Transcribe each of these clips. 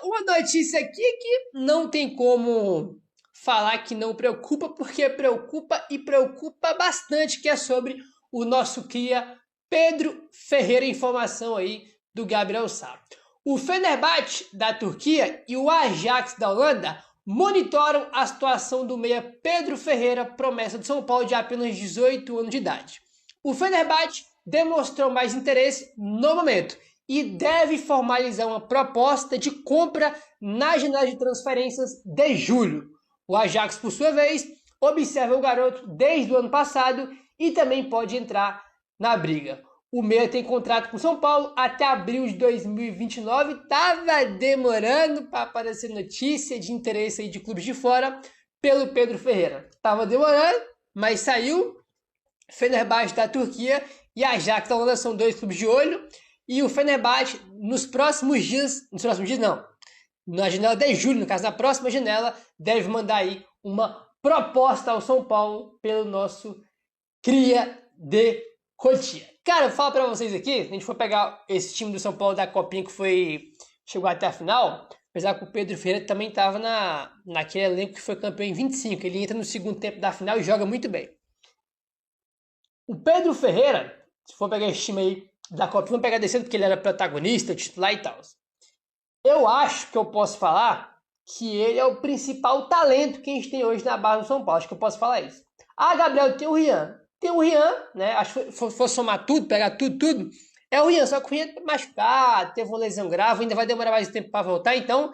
Uma notícia aqui que não tem como falar que não preocupa, porque preocupa e preocupa bastante, que é sobre o nosso cria Pedro Ferreira, informação aí do Gabriel Sá. O Fenerbahçe da Turquia e o Ajax da Holanda monitoram a situação do meia Pedro Ferreira, promessa do São Paulo de apenas 18 anos de idade. O Fenerbahçe demonstrou mais interesse no momento e deve formalizar uma proposta de compra na janela de transferências de julho. O Ajax, por sua vez, observa o garoto desde o ano passado e também pode entrar na briga. O meia tem contrato com o São Paulo até abril de 2029. Tava demorando para aparecer notícia de interesse aí de clubes de fora pelo Pedro Ferreira. Tava demorando, mas saiu. Fenerbahçe da Turquia e Ajax da Holanda são dois clubes de olho. E o Fenerbahçe, nos próximos dias não, na janela de julho, no caso, na próxima janela, deve mandar aí uma proposta ao São Paulo pelo nosso cria de Cotia. Cara, eu falo pra vocês aqui, se a gente for pegar esse time do São Paulo da Copinha que chegou até a final, apesar que o Pedro Ferreira também estava naquele elenco que foi campeão em 25, ele entra no segundo tempo da final e joga muito bem. O Pedro Ferreira, se for pegar esse time aí da Copinha, vamos pegar descendo porque ele era protagonista, titular e tal. Eu acho que eu posso falar que ele é o principal talento que a gente tem hoje na base do São Paulo. Acho que eu posso falar isso. Ah, Gabriel, tem o Rian. Tem o Rian, né? Acho que se for somar tudo, pegar tudo, é o Rian. Só que o Rian tá machucado, teve uma lesão grave, ainda vai demorar mais tempo para voltar. Então,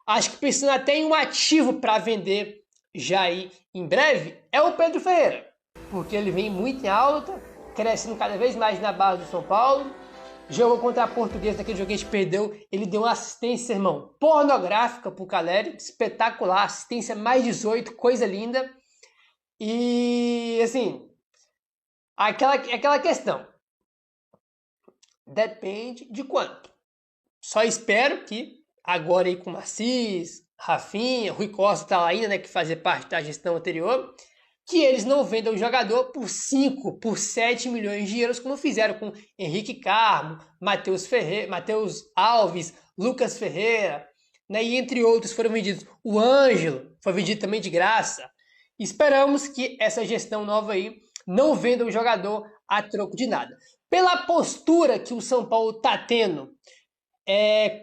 acho que precisa até em um ativo para vender já aí em breve, é o Pedro Ferreira. Porque ele vem muito em alta, crescendo cada vez mais na base do São Paulo. Jogou contra a Portuguesa, naquele jogo que a gente perdeu, ele deu uma assistência, irmão, pornográfica pro Caleri, espetacular, assistência mais 18, coisa linda. E, assim, aquela questão, depende de quanto. Só espero que agora aí com o Marcis, Rafinha, Rui Costa tá lá ainda, né, que fazia parte da gestão anterior, que eles não vendam o jogador por 5, por 7 milhões de euros, como fizeram com Henrique Carmo, Matheus Alves, Lucas Ferreira, né? E entre outros foram vendidos. O Ângelo foi vendido também de graça. Esperamos que essa gestão nova aí não venda o jogador a troco de nada. Pela postura que o São Paulo está tendo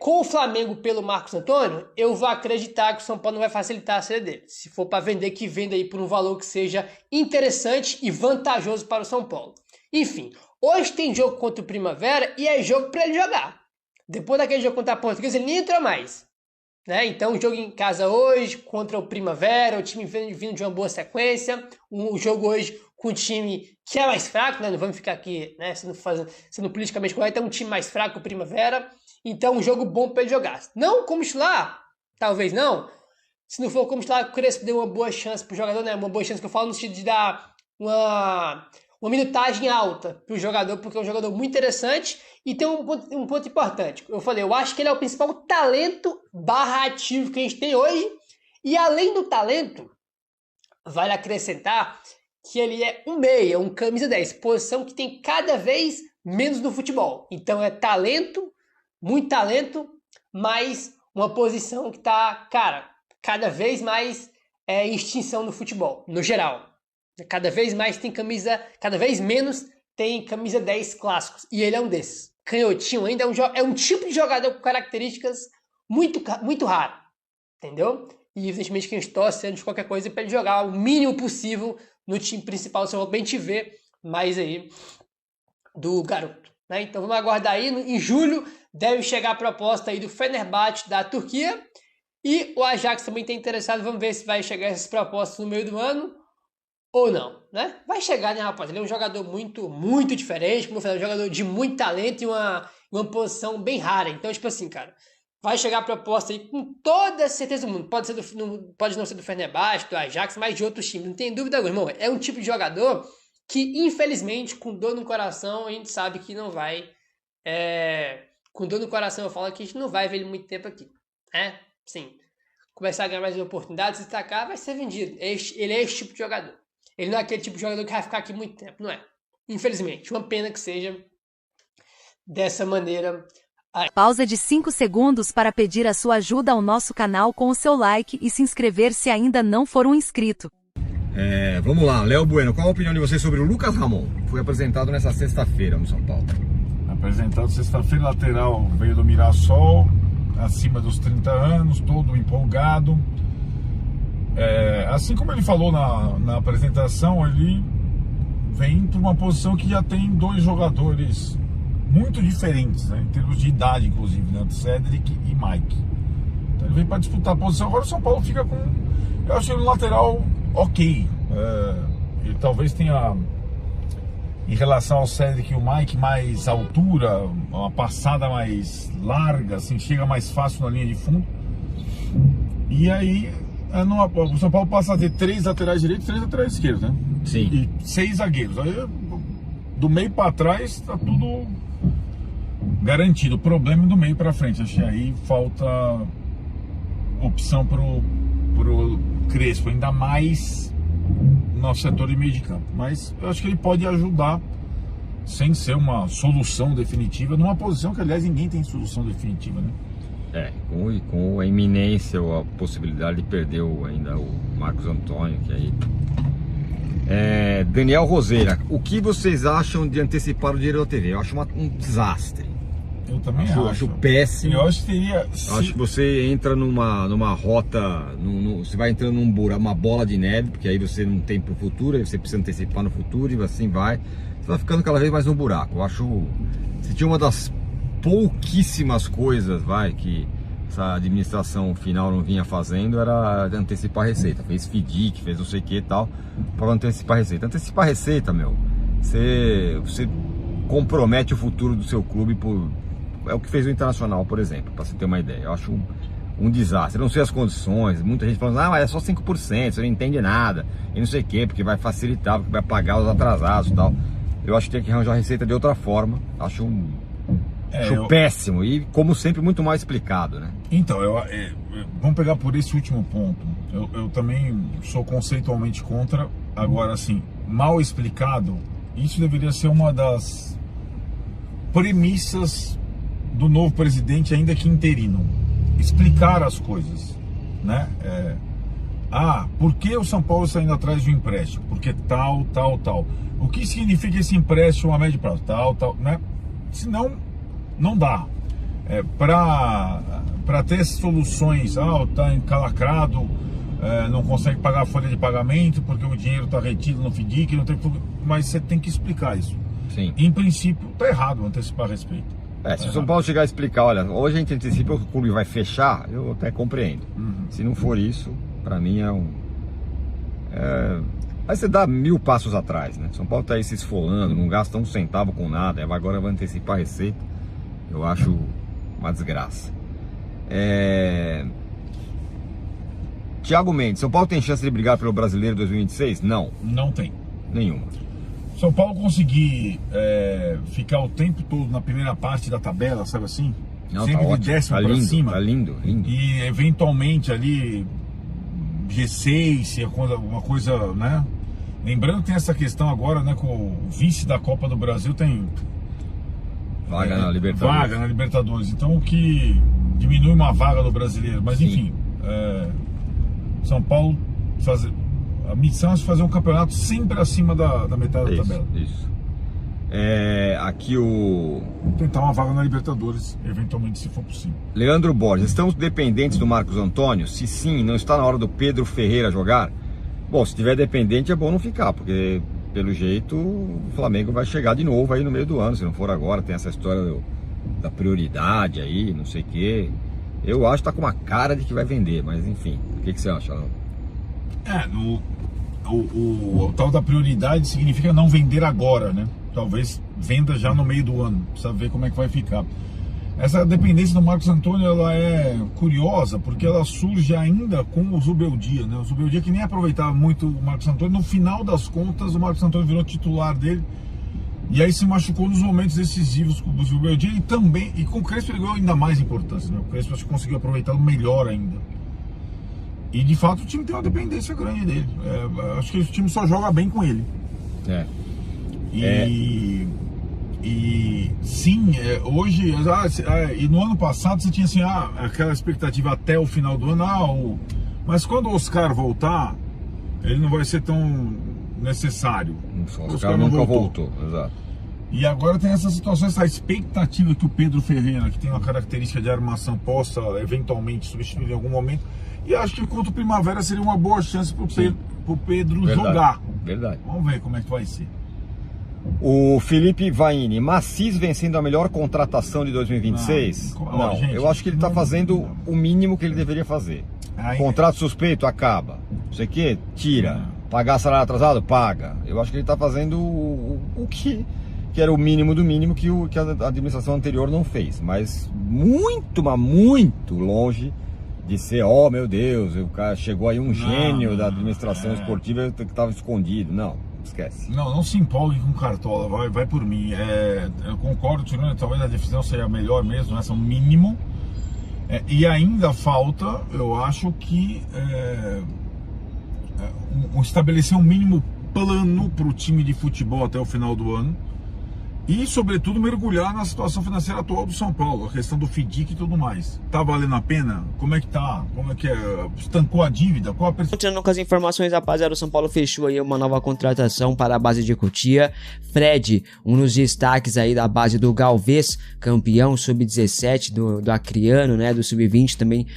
com o Flamengo pelo Marcos Antônio, eu vou acreditar que o São Paulo não vai facilitar a saída dele. Se for para vender, que venda aí por um valor que seja interessante e vantajoso para o São Paulo. Enfim, hoje tem jogo contra o Primavera e é jogo para ele jogar. Depois daquele jogo contra a Portuguesa, ele nem entrou mais. Né? Então, jogo em casa hoje contra o Primavera, o time vindo de uma boa sequência. Um jogo hoje com um time que é mais fraco, né? Não vamos ficar aqui, né, sendo politicamente correto, é um time mais fraco, o Primavera. Então, um jogo bom para ele jogar. Não como titular, talvez não. Se não for como titular, o Crespo deu uma boa chance para o jogador, né? Uma boa chance que eu falo no sentido de dar uma minutagem alta para o jogador, porque é um jogador muito interessante e tem um ponto importante. Eu falei, eu acho que ele é o principal talento barra ativo que a gente tem hoje. E além do talento, vale acrescentar que ele é um meia, um camisa 10, posição que tem cada vez menos no futebol. Então é talento, muito talento, mas uma posição que tá, cara, cada vez mais em extinção no futebol, no geral. Cada vez mais tem camisa, cada vez menos tem camisa 10 clássicos. E ele é um desses. Canhotinho ainda é um tipo de jogador com características muito raro. Entendeu? E evidentemente que a gente torce de qualquer coisa para ele jogar o mínimo possível no time principal do São Paulo, pra gente ver mais aí do garoto. Né? Então vamos aguardar aí. Em julho deve chegar a proposta aí do Fenerbahçe da Turquia. E o Ajax também está interessado. Vamos ver se vai chegar essas propostas no meio do ano ou não, né? Vai chegar, né, rapaz? Ele é um jogador muito diferente, como eu falei, um jogador de muito talento e uma posição bem rara. Então, tipo assim, cara, vai chegar a proposta aí com toda a certeza do mundo. Pode não ser do Fenerbahçe, do Ajax, mas de outros times. Não tem dúvida alguma, irmão. É um tipo de jogador que, infelizmente, com dor no coração, a gente sabe que não vai... Com dor no coração, eu falo que a gente não vai ver ele muito tempo aqui, né? Sim. Começar a ganhar mais oportunidades, destacar, vai ser vendido. Ele é esse tipo de jogador. Ele não é aquele tipo de jogador que vai ficar aqui muito tempo, não é? Infelizmente, uma pena que seja dessa maneira Pausa de 5 segundos para pedir a sua ajuda ao nosso canal com o seu like e se inscrever se ainda não for um inscrito. Vamos lá, Léo Bueno, qual a opinião de você sobre o Lucas Ramon? Foi apresentado nessa sexta-feira no São Paulo. Apresentado sexta-feira, lateral, veio do Mirassol, acima dos 30 anos, todo empolgado. Assim como ele falou na apresentação, ele vem para uma posição que já tem dois jogadores muito diferentes, né, em termos de idade, inclusive, né, Cedric e Mike. Então ele vem para disputar a posição. Agora o São Paulo fica com... Eu acho ele um lateral ok. Ele talvez tenha, em relação ao Cedric e o Mike, mais altura, uma passada mais larga, assim, chega mais fácil na linha de fundo. E aí o São Paulo passa a ter 3 laterais direitos e 3 laterais esquerdos, né? Sim. E 6 zagueiros. Aí do meio para trás tá tudo garantido. O problema é do meio para frente. Acho que aí falta opção pro Crespo, ainda mais no nosso setor de meio de campo. Mas eu acho que ele pode ajudar, sem ser uma solução definitiva, numa posição que, aliás, ninguém tem solução definitiva, né? Com a iminência ou a possibilidade de perder ainda o Marcos Antônio, que aí... Daniel Roseira, o que vocês acham de antecipar o dinheiro da TV? Eu acho um desastre. Eu também acho péssimo. Eu acho que teria... Acho que você entra numa rota, você vai entrando num buraco, uma bola de neve, porque aí você não tem pro futuro, aí você precisa antecipar no futuro e assim vai. Você vai ficando cada vez mais num buraco. Eu acho... Se tinha uma das pouquíssimas coisas, que essa administração final não vinha fazendo, era antecipar a receita. Fez FDIC, fez não sei o que e tal, para antecipar a receita. Antecipar a receita, você compromete o futuro do seu clube é o que fez o Internacional, por exemplo, para você ter uma ideia. Eu acho um desastre. Eu não sei as condições, muita gente falando, mas é só 5%, você não entende nada, e não sei o que, porque vai facilitar, porque vai pagar os atrasados e tal. Eu acho que tem que arranjar a receita de outra forma. Acho péssimo e, como sempre, muito mal explicado, né? Então, vamos pegar por esse último ponto. Eu também sou conceitualmente contra. Agora, assim, mal explicado, isso deveria ser uma das premissas do novo presidente, ainda que interino. Explicar as coisas, né? Por que o São Paulo está indo atrás de um empréstimo? Porque tal. O que significa esse empréstimo a médio prazo? Tal, né? Senão, não dá. Para ter soluções, tá encalacrado, não consegue pagar a folha de pagamento porque o dinheiro está retido no FDIC, não tem, mas você tem que explicar isso. Sim. Em princípio, tá errado antecipar a respeito. Se o São Paulo chegar a explicar, olha, hoje a gente antecipa que o clube vai fechar, eu até compreendo. Se não for isso, para mim aí você dá 1000 passos atrás, né? São Paulo tá aí se esfolando, não gasta um centavo com nada, agora vai antecipar a receita. Eu acho uma desgraça. Thiago Mendes, São Paulo tem chance de brigar pelo Brasileiro 2026? Não. Não tem. Nenhuma. São Paulo conseguir ficar o tempo todo na primeira parte da tabela, sabe assim? Não, sempre tá de décimo lindo, pra cima. Tá lindo. E eventualmente ali G6, alguma coisa, né? Lembrando que tem essa questão agora, né? Com o vice da Copa do Brasil tem vaga na Libertadores. Vaga na Libertadores. Então o que diminui uma vaga do Brasileiro. Mas enfim, São Paulo a missão é fazer um campeonato sempre acima da metade da tabela. Isso. Aqui tentar uma vaga na Libertadores, eventualmente, se for possível. Leandro Borges, estamos dependentes do Marcos Antônio? Se sim, não está na hora do Pedro Ferreira jogar? Bom, se tiver dependente é bom não ficar, porque pelo jeito o Flamengo vai chegar de novo aí no meio do ano, se não for agora. Tem essa história da prioridade aí, não sei o que. Eu acho que tá com uma cara de que vai vender, mas enfim, o que você acha, Léo? O tal da prioridade significa não vender agora, né? Talvez venda já no meio do ano, precisa ver como é que vai ficar. Essa dependência do Marcos Antônio, ela é curiosa, porque ela surge ainda com o Zubeldia, né? O Zubeldia, que nem aproveitava muito o Marcos Antônio, no final das contas o Marcos Antônio virou titular dele, e aí se machucou nos momentos decisivos com o Zubeldia, e com o Crespo ele ganhou ainda mais importância, né? O Crespo acho que conseguiu aproveitá-lo melhor ainda. E de fato o time tem uma dependência grande dele. E o time só joga bem com ele. E sim, hoje, e no ano passado você tinha assim, aquela expectativa até o final do ano, mas quando o Oscar voltar, ele não vai ser tão necessário. O Oscar nunca voltou, exato. E agora tem essa situação, essa expectativa que o Pedro Ferreira, que tem uma característica de armação, possa eventualmente substituir em algum momento. E acho que contra o Primavera seria uma boa chance para o Pedro jogar. Verdade. Vamos ver como é que vai ser. O Felipe Vaini, Macis vencendo a melhor contratação de 2026? Não, gente, eu acho que ele está fazendo o mínimo que ele deveria fazer. Contrato suspeito, acaba. Não sei o que, tira. Pagar salário atrasado, paga. Eu acho que ele está fazendo o que era o mínimo do mínimo que a administração anterior não fez. Mas muito, mas muito longe de ser, meu Deus, o cara chegou aí um gênio da administração esportiva que estava escondido. Não, esquece. Não se empolgue com Cartola, vai por mim. Eu concordo, tirando, talvez a decisão seja melhor mesmo, essa é o mínimo. E ainda falta, eu acho que estabelecer um mínimo plano para o time de futebol até o final do ano. E, sobretudo, mergulhar na situação financeira atual do São Paulo, a questão do FDIC e tudo mais. Tá valendo a pena? Como é que tá? Como é que estancou a dívida? Continuando com as informações, rapaziada, o São Paulo fechou aí uma nova contratação para a base de Cotia. Fred, um dos destaques aí da base do Galvez, campeão sub-17 do Acreano, né? Do sub-20 também,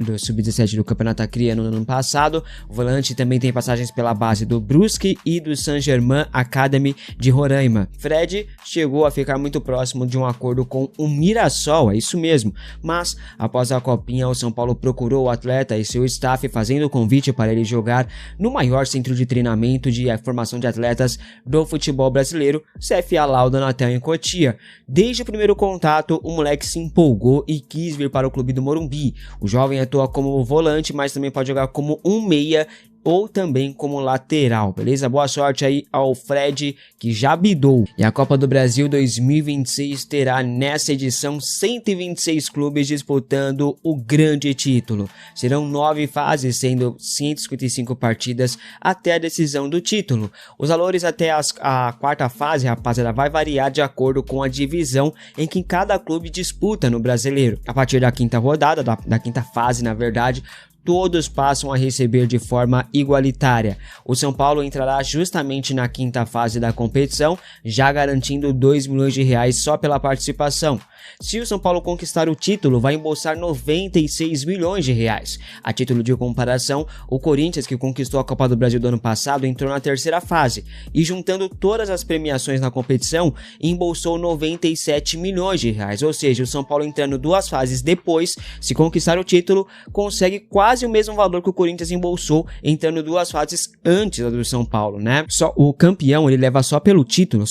do sub-17 do Campeonato Acreano no ano passado. O volante também tem passagens pela base do Brusque e do Saint-Germain Academy de Roraima. Fred chegou a ficar muito próximo de um acordo com o Mirassol, é isso mesmo, mas após a Copinha o São Paulo procurou o atleta e seu staff fazendo o convite para ele jogar no maior centro de treinamento de formação de atletas do futebol brasileiro, CFA Lauda Natel em Cotia. Desde o primeiro contato, o moleque se empolgou e quis vir para o clube do Morumbi. O jovem atua como volante, mas também pode jogar como um meia ou também como lateral, beleza? Boa sorte aí ao Fred, que já bidou. E a Copa do Brasil 2026 terá nessa edição 126 clubes disputando o grande título. Serão 9 fases, sendo 155 partidas até a decisão do título. Os valores até a quarta fase, rapaziada, vai variar de acordo com a divisão em que cada clube disputa no Brasileiro. A partir da quinta rodada, da quinta fase, na verdade, todos passam a receber de forma igualitária. O São Paulo entrará justamente na quinta fase da competição, já garantindo 2 milhões de reais só pela participação. Se o São Paulo conquistar o título, vai embolsar 96 milhões de reais. A título de comparação, o Corinthians, que conquistou a Copa do Brasil do ano passado, entrou na terceira fase e, juntando todas as premiações na competição, embolsou 97 milhões de reais. Ou seja, o São Paulo entrando 2 fases depois, se conquistar o título, consegue quase o mesmo valor que o Corinthians embolsou entrando 2 fases antes do São Paulo, né? Só o campeão, ele leva só pelo título,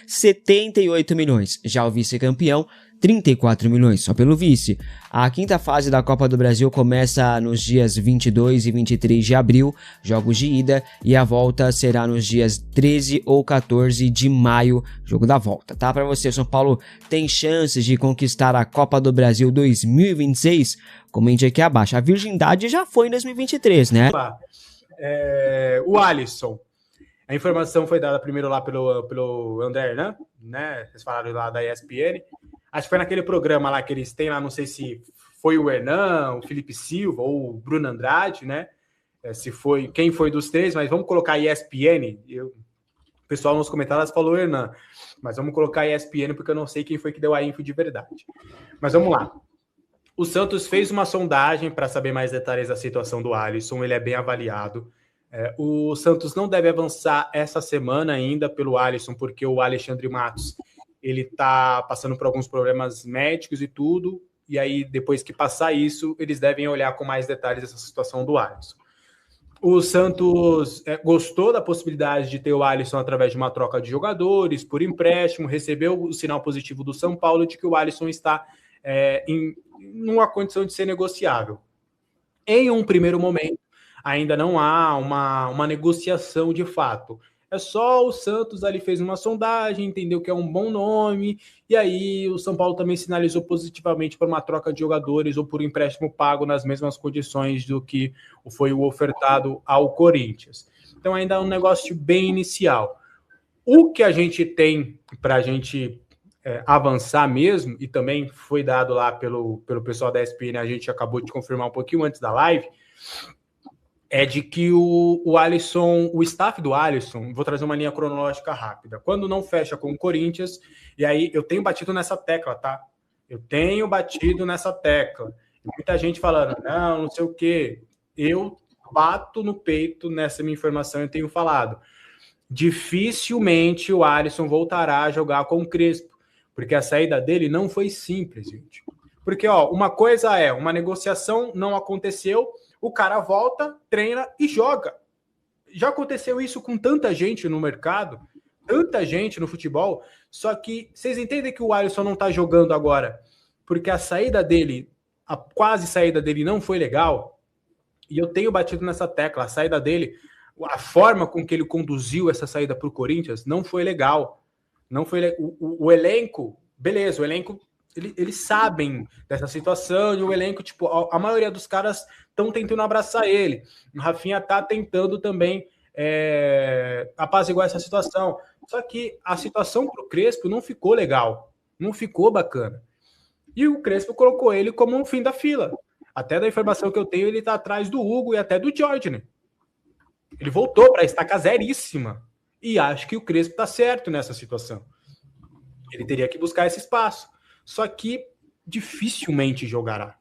78 milhões. Já o vice-campeão, 34 milhões, só pelo vice. A quinta fase da Copa do Brasil começa nos dias 22 e 23 de abril, jogos de ida, e a volta será nos dias 13 ou 14 de maio, jogo da volta, tá? Para você, São Paulo tem chances de conquistar a Copa do Brasil 2026? Comente aqui abaixo. A virgindade já foi em 2023, né? O Alisson. A informação foi dada primeiro lá pelo André Hernan, né? Vocês falaram lá da ESPN. Acho que foi naquele programa lá que eles têm lá, não sei se foi o Hernan, o Felipe Silva ou o Bruno Andrade, né? Quem foi dos três, mas vamos colocar ESPN. O pessoal nos comentários falou Hernan, mas vamos colocar ESPN porque eu não sei quem foi que deu a info de verdade. Mas vamos lá. O Santos fez uma sondagem para saber mais detalhes da situação do Alisson, ele é bem avaliado. O Santos não deve avançar essa semana ainda pelo Alisson, porque o Alexandre Matos ele está passando por alguns problemas médicos e tudo, e aí depois que passar isso, eles devem olhar com mais detalhes essa situação do Alisson. O Santos gostou da possibilidade de ter o Alisson através de uma troca de jogadores, por empréstimo, recebeu o sinal positivo do São Paulo de que o Alisson está em uma condição de ser negociável. Em um primeiro momento, ainda não há uma negociação de fato. É só o Santos ali fez uma sondagem, entendeu que é um bom nome, e aí o São Paulo também sinalizou positivamente para uma troca de jogadores ou por empréstimo pago nas mesmas condições do que foi o ofertado ao Corinthians. Então ainda é um negócio bem inicial. O que a gente tem para a gente avançar mesmo, e também foi dado lá pelo pessoal da ESPN, a gente acabou de confirmar um pouquinho antes da live, é de que o Alisson, o staff do Alisson, vou trazer uma linha cronológica rápida, quando não fecha com o Corinthians, e aí eu tenho batido nessa tecla, tá? Eu tenho batido nessa tecla. Muita gente falando, não sei o quê. Eu bato no peito nessa minha informação e tenho falado. Dificilmente o Alisson voltará a jogar com o Crespo, porque a saída dele não foi simples, gente. Porque, uma coisa é, uma negociação não aconteceu, o cara volta, treina e joga. Já aconteceu isso com tanta gente no mercado, tanta gente no futebol, só que vocês entendem que o Alisson não tá jogando agora, porque a saída dele, a quase saída dele não foi legal, e eu tenho batido nessa tecla, a saída dele, a forma com que ele conduziu essa saída para o Corinthians não foi legal. Não foi o elenco, beleza, o elenco, eles sabem dessa situação, e o elenco, tipo, a maioria dos caras estão tentando abraçar ele. O Rafinha tá tentando também apaziguar essa situação. Só que a situação para o Crespo não ficou legal, não ficou bacana. E o Crespo colocou ele como um fim da fila. Até da informação que eu tenho, ele tá atrás do Hugo e até do Jordan. Ele voltou para a estaca zeríssima. E acho que o Crespo está certo nessa situação. Ele teria que buscar esse espaço. Só que dificilmente jogará.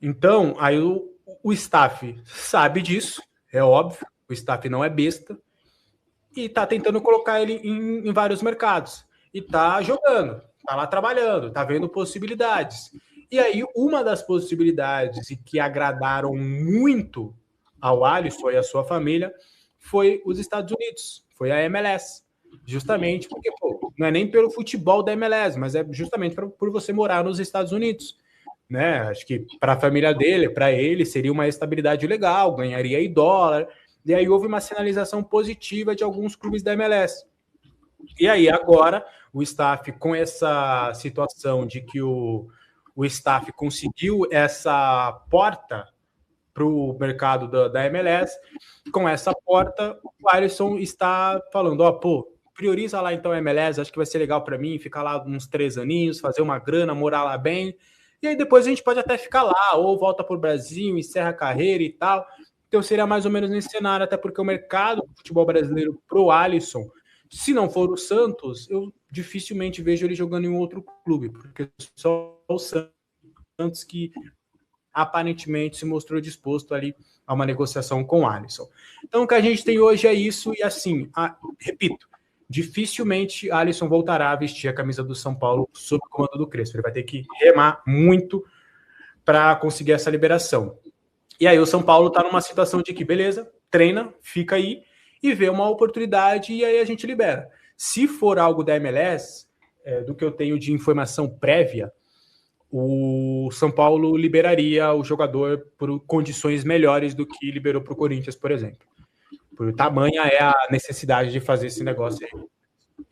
Então, aí o staff sabe disso, é óbvio. O staff não é besta. E está tentando colocar ele em vários mercados. E está jogando, está lá trabalhando, está vendo possibilidades. E aí, uma das possibilidades que agradaram muito ao Alisson e à sua família foi os Estados Unidos, foi a MLS. Justamente porque, não é nem pelo futebol da MLS, mas é justamente por você morar nos Estados Unidos. Né? Acho que para a família dele, para ele, seria uma estabilidade legal, ganharia em dólar. E aí houve uma sinalização positiva de alguns clubes da MLS. E aí agora o staff, com essa situação de que o staff conseguiu essa porta para o mercado da MLS, com essa porta, o Alisson está falando, prioriza lá então a MLS, acho que vai ser legal para mim, ficar lá uns 3 aninhos, fazer uma grana, morar lá bem, e aí depois a gente pode até ficar lá, ou volta para o Brasil, encerra a carreira e tal. Então seria mais ou menos nesse cenário, até porque o mercado do futebol brasileiro pro Alisson, se não for o Santos, eu dificilmente vejo ele jogando em um outro clube, porque só o Santos que aparentemente se mostrou disposto ali a uma negociação com o Alisson. Então o que a gente tem hoje é isso, e assim, repito, dificilmente Alisson voltará a vestir a camisa do São Paulo sob o comando do Crespo. Ele vai ter que remar muito para conseguir essa liberação. E aí o São Paulo está numa situação de que, beleza, treina, fica aí e vê uma oportunidade e aí a gente libera. Se for algo da MLS, do que eu tenho de informação prévia, o São Paulo liberaria o jogador por condições melhores do que liberou para o Corinthians, por exemplo. Por tamanha é a necessidade de fazer esse negócio aí.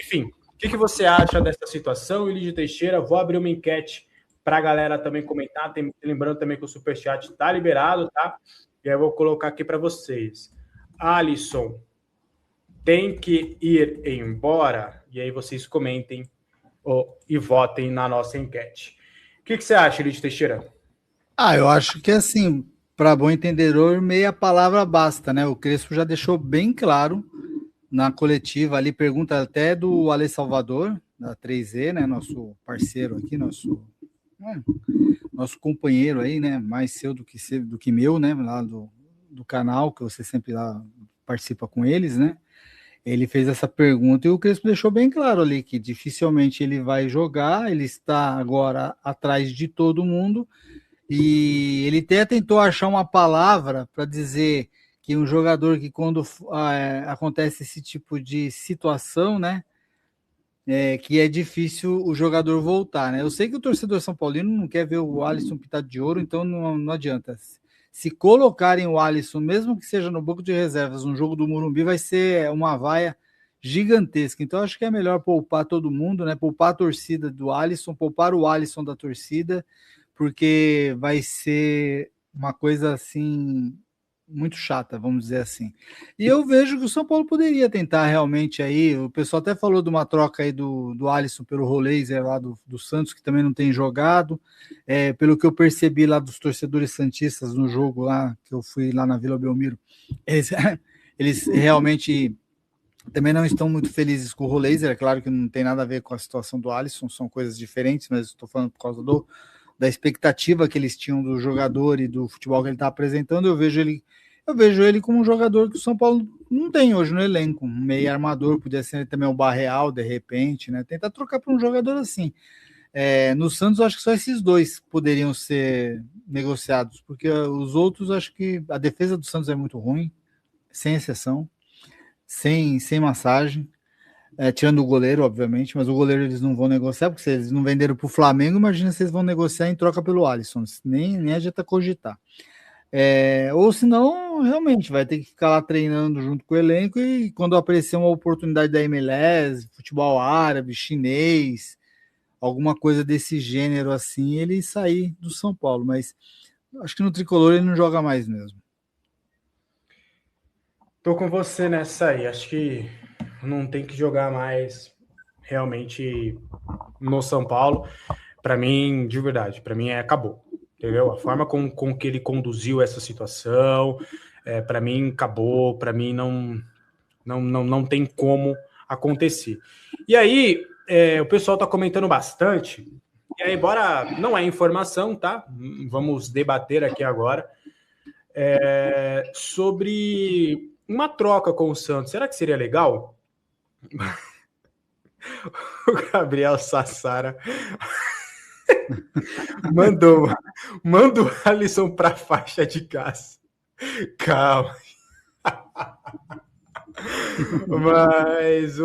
Enfim, o que você acha dessa situação, Lídio Teixeira? Vou abrir uma enquete para a galera também comentar. Lembrando também que o Superchat está liberado, tá? E aí eu vou colocar aqui para vocês. Alisson tem que ir embora? E aí vocês comentem e votem na nossa enquete. O que você acha, Lídio Teixeira? Eu acho que assim, para bom entendedor, meia palavra basta, né? O Crespo já deixou bem claro na coletiva ali, pergunta até do Ale Salvador, da 3E, né? Nosso parceiro aqui, nosso companheiro aí, né? Mais seu do que meu, né? Lá do canal, que você sempre lá participa com eles, né? Ele fez essa pergunta e o Crespo deixou bem claro ali que dificilmente ele vai jogar, ele está agora atrás de todo mundo e ele até tentou achar uma palavra para dizer que um jogador que quando acontece esse tipo de situação, né, que é difícil o jogador voltar, né? Eu sei que o torcedor São Paulino não quer ver o Alisson pintado de ouro, então não adianta. Se colocarem o Alisson, mesmo que seja no banco de reservas, no jogo do Morumbi, vai ser uma vaia gigantesca. Então, acho que é melhor poupar todo mundo, né? Poupar a torcida do Alisson, poupar o Alisson da torcida, porque vai ser uma coisa assim muito chata, vamos dizer assim. E eu vejo que o São Paulo poderia tentar realmente aí, o pessoal até falou de uma troca aí do Alisson pelo Roleiser lá do Santos, que também não tem jogado, pelo que eu percebi lá dos torcedores santistas no jogo lá, que eu fui lá na Vila Belmiro, eles realmente também não estão muito felizes com o Roleiser, é claro que não tem nada a ver com a situação do Alisson, são coisas diferentes, mas estou falando por causa da expectativa que eles tinham do jogador e do futebol que ele está apresentando. Eu vejo ele como um jogador que o São Paulo não tem hoje no elenco, um meio armador, podia ser também o Barreal, de repente, né? Tentar trocar para um jogador assim. No Santos, eu acho que só esses dois poderiam ser negociados, porque os outros, acho que a defesa do Santos é muito ruim, sem exceção, sem massagem. Tirando o goleiro, obviamente, mas o goleiro eles não vão negociar, porque se eles não venderam para o Flamengo, imagina se eles vão negociar em troca pelo Alisson, nem adianta cogitar. Ou senão, realmente, vai ter que ficar lá treinando junto com o elenco e quando aparecer uma oportunidade da MLS, futebol árabe, chinês, alguma coisa desse gênero assim, ele sair do São Paulo, mas acho que no Tricolor ele não joga mais mesmo. Tô com você nessa aí, acho que não tem que jogar mais realmente no São Paulo. Para mim, de verdade, para mim acabou, entendeu? A forma com que ele conduziu essa situação, para mim acabou, para mim não tem como acontecer. E aí, o pessoal tá comentando bastante, e aí, embora não é informação, tá? Vamos debater aqui agora sobre uma troca com o Santos. Será que seria legal? O Gabriel Sassara manda o Alisson para faixa de casa. Calma. Mas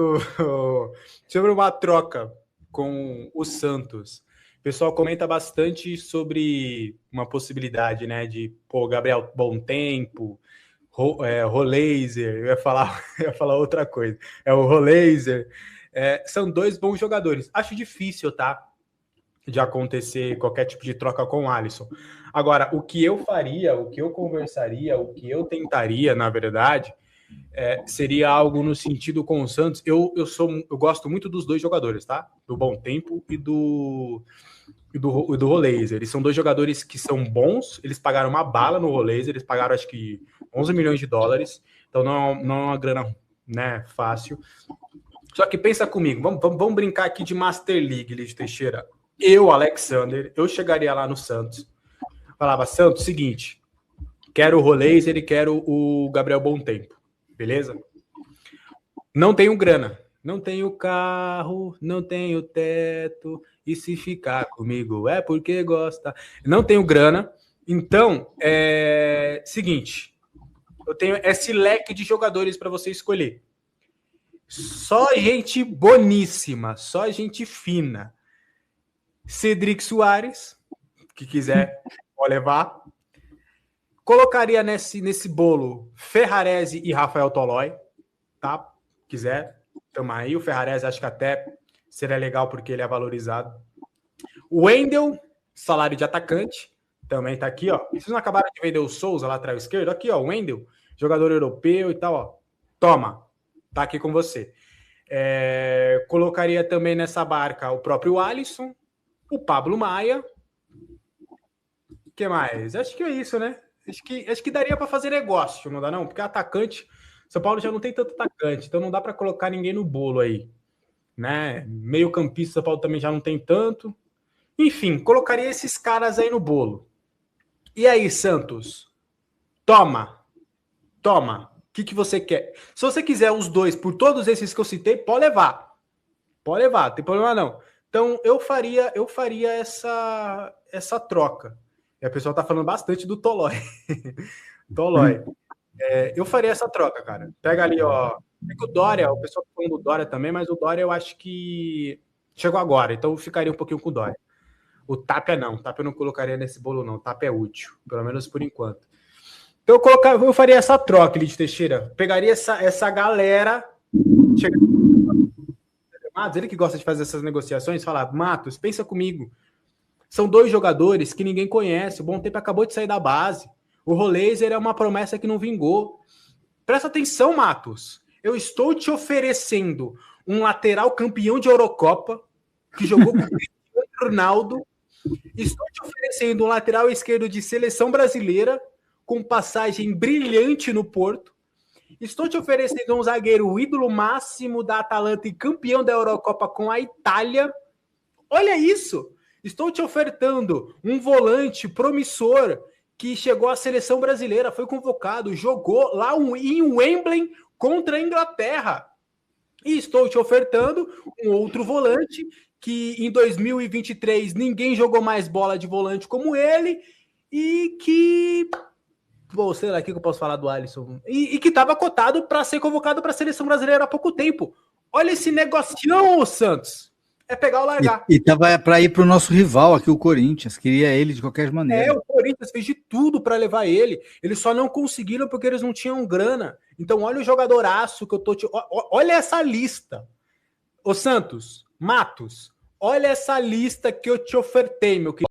sobre uma troca com o Santos, o pessoal comenta bastante sobre uma possibilidade, né? De Gabriel Bom Tempo, Roleiser, eu ia falar outra coisa. O Roleiser. São dois bons jogadores. Acho difícil, tá? De acontecer qualquer tipo de troca com o Alisson. Agora, o que eu faria, o que eu conversaria, o que eu tentaria, na verdade, seria algo no sentido com o Santos. Eu gosto muito dos dois jogadores, tá? Do Bom Tempo e do Roleiser. Eles são dois jogadores que são bons, eles pagaram uma bala no Roleiser, eles pagaram acho que 11 milhões de dólares, então não é uma grana, né, fácil. Só que pensa comigo, vamos brincar aqui de Master League, Lídio Teixeira. Eu, Alexander, eu chegaria lá no Santos, falava, Santos, seguinte, quero o Roleiser e quero o Gabriel Bom Tempo, beleza? Não tenho grana, não tenho carro, não tenho teto, e se ficar comigo é porque gosta. Não tenho grana, então, seguinte, eu tenho esse leque de jogadores para você escolher. Só gente boníssima, só gente fina. Cedric Soares, que quiser, pode levar. Colocaria nesse bolo Ferrarese e Rafael Tolói, tá? Quiser, tamo aí. O Ferrarese acho que até seria legal porque ele é valorizado. O Wendel, salário de atacante, também tá aqui, ó. Vocês não acabaram de vender o Souza, lateral esquerdo? Aqui, ó, o Wendel, jogador europeu e tal, ó. Toma, tá aqui com você. Colocaria também nessa barca o próprio Alisson, o Pablo Maia. O que mais? Acho que é isso, né? Acho que daria para fazer negócio, não dá não? Porque atacante, São Paulo já não tem tanto atacante, então não dá para colocar ninguém no bolo aí, né? Meio campista, São Paulo também já não tem tanto. Enfim, colocaria esses caras aí no bolo. E aí, Santos? Toma. O que você quer? Se você quiser os dois por todos esses que eu citei, pode levar. Não tem problema não. Então, eu faria essa troca. E a pessoa tá falando bastante do Tolói. Tolói. Eu faria essa troca, cara. Pega ali, ó. O Dória, o pessoal tá falando do Dória também, mas o Dória eu acho que chegou agora, então eu ficaria um pouquinho com o Dória. O Tapia não. O Tapia eu não colocaria nesse bolo, não. O Tapia é útil, pelo menos por enquanto. Então eu faria essa troca, Lídio Teixeira. Pegaria essa galera. Matos, ele que gosta de fazer essas negociações, falar, Matos, pensa comigo. São dois jogadores que ninguém conhece. O Bom Tempo acabou de sair da base. O Roleiser é uma promessa que não vingou. Presta atenção, Matos. Eu estou te oferecendo um lateral campeão de Eurocopa, que jogou com o Cristiano Ronaldo. Estou te oferecendo um lateral esquerdo de seleção brasileira, com passagem brilhante no Porto. Estou te oferecendo um zagueiro ídolo máximo da Atalanta e campeão da Eurocopa com a Itália. Olha isso! Estou te ofertando um volante promissor que chegou à seleção brasileira, foi convocado, jogou lá em Wembley contra a Inglaterra. E estou te ofertando um outro volante que em 2023 ninguém jogou mais bola de volante como ele e que... Bom, sei lá o que eu posso falar do Alisson. E que estava cotado para ser convocado para a seleção brasileira há pouco tempo. Olha esse negocinho, Santos. É pegar ou largar. E tava para ir para o nosso rival aqui, o Corinthians. Queria ele de qualquer maneira. O Corinthians fez de tudo para levar ele. Eles só não conseguiram porque eles não tinham grana. Então, olha o jogadoraço que eu tô... Olha essa lista. Ô, Santos, Matos, olha essa lista que eu te ofertei, meu querido.